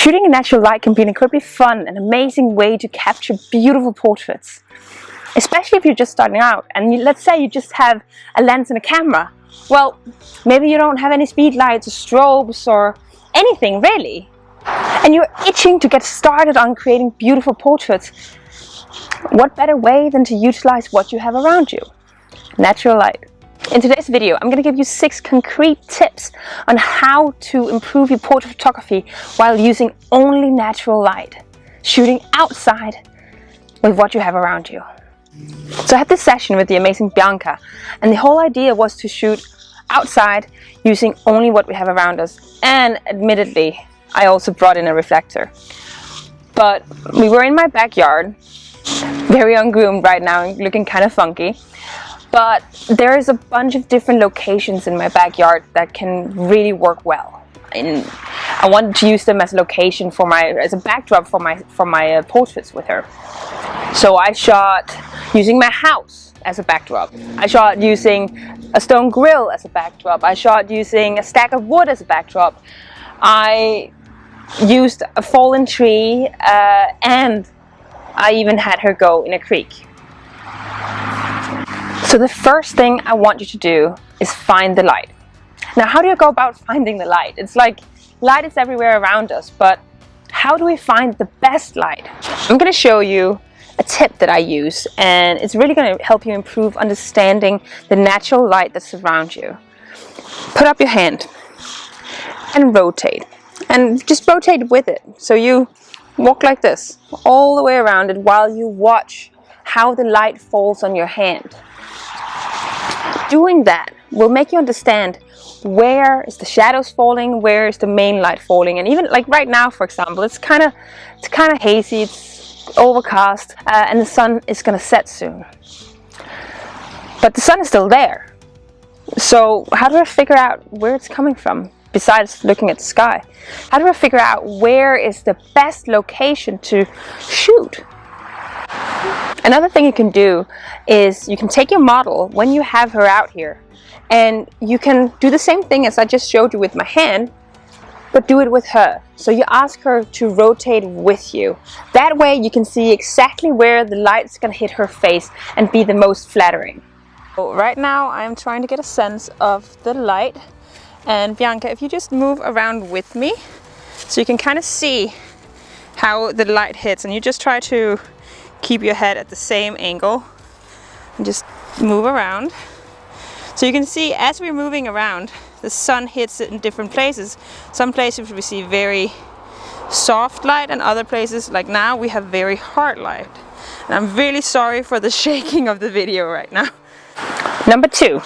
Shooting in natural light can be an incredibly fun and amazing way to capture beautiful portraits. Especially if you're just starting out and let's say you just have a lens and a camera. Well, maybe you don't have any speed lights or strobes or anything really. And you're itching to get started on creating beautiful portraits. What better way than to utilize what you have around you? Natural light. In today's video, I'm going to give you 6 concrete tips on how to improve your portrait photography while using only natural light, shooting outside with what you have around you. So I had this session with the amazing Bianca, and the whole idea was to shoot outside using only what we have around us. And admittedly, I also brought in a reflector. But we were in my backyard, very ungroomed right now and looking kind of funky. But there is a bunch of different locations in my backyard that can really work well. And I wanted to use them as a location for as a backdrop for my portraits with her. So I shot using my house as a backdrop. I shot using a stone grill as a backdrop. I shot using a stack of wood as a backdrop. I used a fallen tree and I even had her go in a creek. So the first thing I want you to do is find the light. Now, how do you go about finding the light? It's like light is everywhere around us, but how do we find the best light? I'm going to show you a tip that I use, and it's really going to help you improve understanding the natural light that's around you. Put up your hand and rotate, and just rotate with it. So you walk like this all the way around it while you watch how the light falls on your hand. Doing that will make you understand where is the shadows falling, where is the main light falling. And even like right now, for example, it's kind of hazy, it's overcast, and the sun is going to set soon. But the sun is still there. So how do I figure out where it's coming from besides looking at the sky? How do I figure out where is the best location to shoot? Another thing you can do is you can take your model when you have her out here, and you can do the same thing as I just showed you with my hand, but do it with her. So you ask her to rotate with you. That way you can see exactly where the light's going to hit her face and be the most flattering. So right now I'm trying to get a sense of the light, and Bianca, if you just move around with me so you can kind of see how the light hits, and you just try to keep your head at the same angle and just move around. So you can see as we're moving around, the sun hits it in different places. Some places we see very soft light, and other places like now we have very hard light. And I'm really sorry for the shaking of the video right now. Number 2,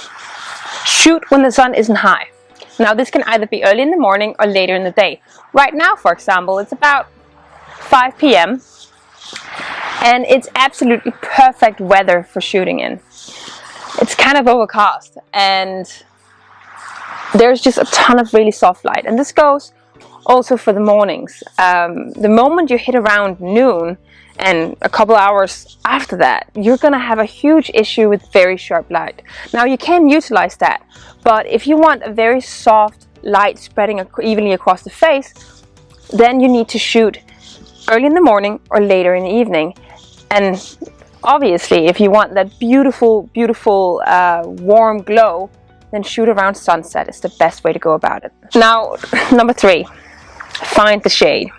shoot when the sun isn't high. Now this can either be early in the morning or later in the day. Right now, for example, it's about 5 p.m. and it's absolutely perfect weather for shooting in. It's kind of overcast and there's just a ton of really soft light, and this goes also for the mornings. The moment you hit around noon and a couple hours after that, you're gonna have a huge issue with very sharp light. Now you can utilize that, but if you want a very soft light spreading evenly across the face, then you need to shoot early in the morning or later in the evening. And obviously, if you want that beautiful, warm glow, then shoot around sunset is the best way to go about it. Now, number 3, find the shade.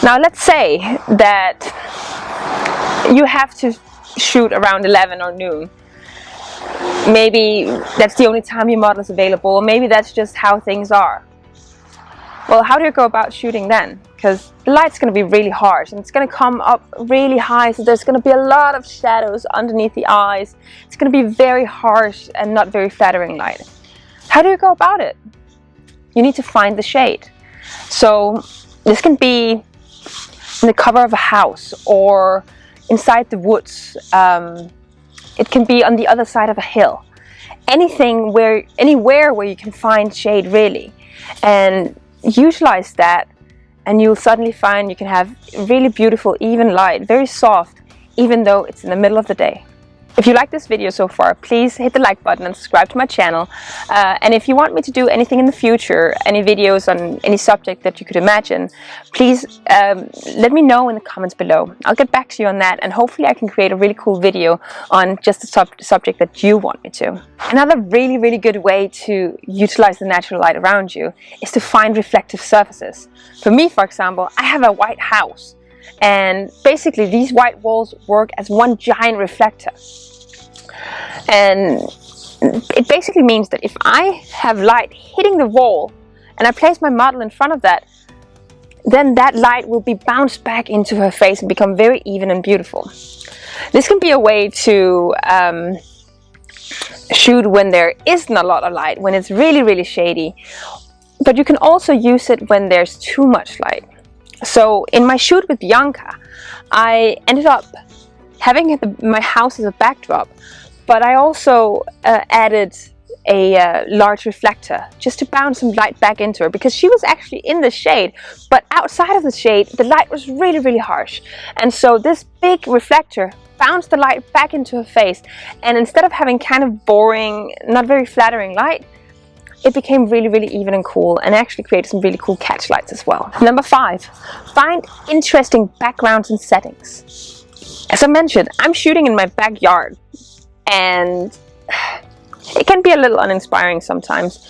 Now, let's say that you have to shoot around 11 or noon. Maybe that's the only time your model is available, or maybe that's just how things are. Well, how do you go about shooting then? Because the light's going to be really harsh and it's going to come up really high, so there's going to be a lot of shadows underneath the eyes. It's going to be very harsh and not very flattering light. How do you go about it? You need to find the shade. So this can be in the cover of a house or inside the woods. It can be on the other side of a hill. Anywhere where you can find shade really. And utilize that, and you'll suddenly find you can have really beautiful even light, very soft, even though it's in the middle of the day. If you like this video so far, please hit the like button and subscribe to my channel. And if you want me to do anything in the future, any videos on any subject that you could imagine, please let me know in the comments below. I'll get back to you on that, and hopefully I can create a really cool video on just the subject that you want me to. Another really good way to utilize the natural light around you is to find reflective surfaces. For me, for example, I have a white house. And basically these white walls work as one giant reflector. And it basically means that if I have light hitting the wall and I place my model in front of that, then that light will be bounced back into her face and become very even and beautiful. This can be a way to shoot when there isn't a lot of light, when it's really shady. But you can also use it when there's too much light. So in my shoot with Bianca, I ended up having my house as a backdrop, but I also added a large reflector just to bounce some light back into her, because she was actually in the shade, but outside of the shade the light was really harsh, and so this big reflector bounced the light back into her face, and instead of having kind of boring, not very flattering light, it became really even and cool, and actually created some really cool catch lights as well. Number 5, find interesting backgrounds and settings. As I mentioned, I'm shooting in my backyard, and it can be a little uninspiring sometimes,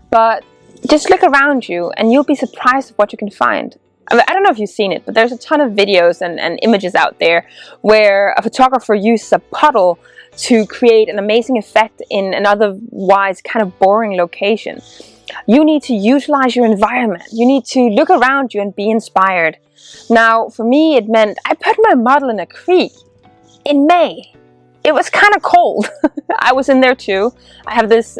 but just look around you and you'll be surprised at what you can find. I don't know if you've seen it, but there's a ton of videos and images out there where a photographer uses a puddle to create an amazing effect in an otherwise kind of boring location. You need to utilize your environment. You need to look around you and be inspired. Now, for me, it meant I put my model in a creek in May. It was kind of cold. I was in there too. I have this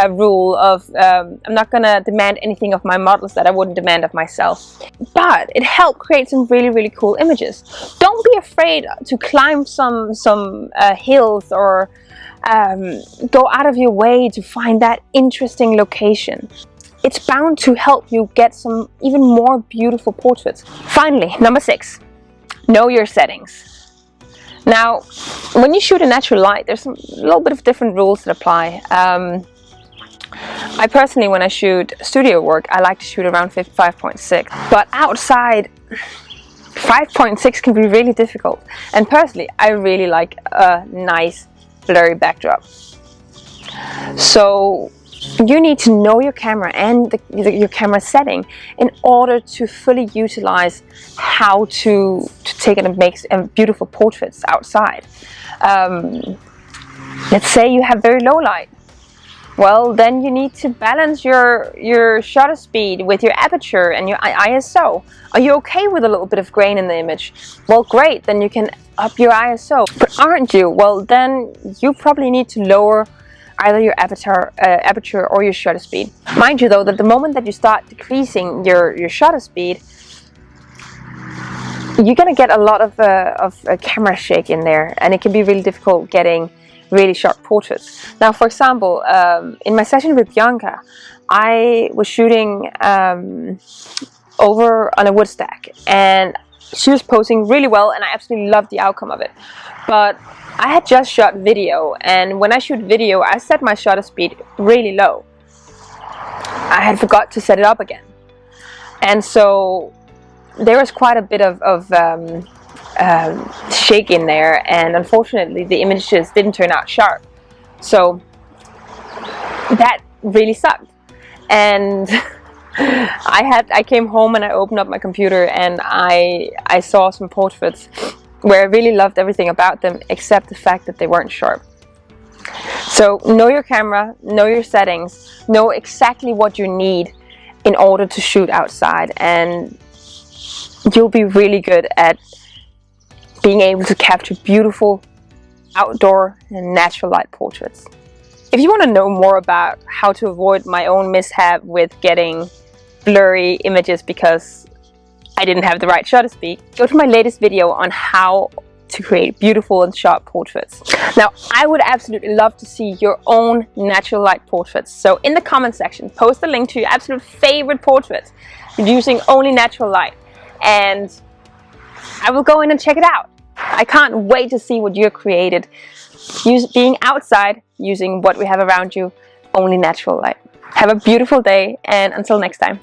rule of I'm not gonna demand anything of my models that I wouldn't demand of myself. But it helped create some really cool images. Don't be afraid to climb some hills, or go out of your way to find that interesting location. It's bound to help you get some even more beautiful portraits. Finally, number 6, know your settings. Now, when you shoot in natural light, there's a little bit of different rules that apply. I personally, when I shoot studio work, I like to shoot around 5.6. But outside, 5.6 can be really difficult. And personally, I really like a nice blurry backdrop. So you need to know your camera and your camera setting in order to fully utilize how to take and make beautiful portraits outside. Let's say you have very low light. Well, then you need to balance your shutter speed with your aperture and your ISO. Are you okay with a little bit of grain in the image? Well, great, then you can up your ISO. But aren't you? Well, then you probably need to lower either your aperture or your shutter speed. Mind you though, that the moment that you start decreasing your shutter speed, you're gonna get a lot of camera shake in there, and it can be really difficult getting really sharp portraits. Now, for example, in my session with Bianca, I was shooting over on a wood stack, and she was posing really well, and I absolutely loved the outcome of it. But I had just shot video, and when I shoot video, I set my shutter speed really low. I had forgot to set it up again, and so there was quite a bit of shake in there, and unfortunately the images didn't turn out sharp. So that really sucked. And I came home and I opened up my computer, and I saw some portraits where I really loved everything about them except the fact that they weren't sharp. So know your camera, know your settings, know exactly what you need in order to shoot outside, and you'll be really good at being able to capture beautiful outdoor and natural light portraits. If you want to know more about how to avoid my own mishap with getting blurry images because I didn't have the right shutter speed, go to my latest video on how to create beautiful and sharp portraits. Now, I would absolutely love to see your own natural light portraits. So in the comment section, post a link to your absolute favorite portraits using only natural light, and I will go in and check it out. I can't wait to see what you created. being outside, using what we have around you, only natural light. Have a beautiful day, and until next time.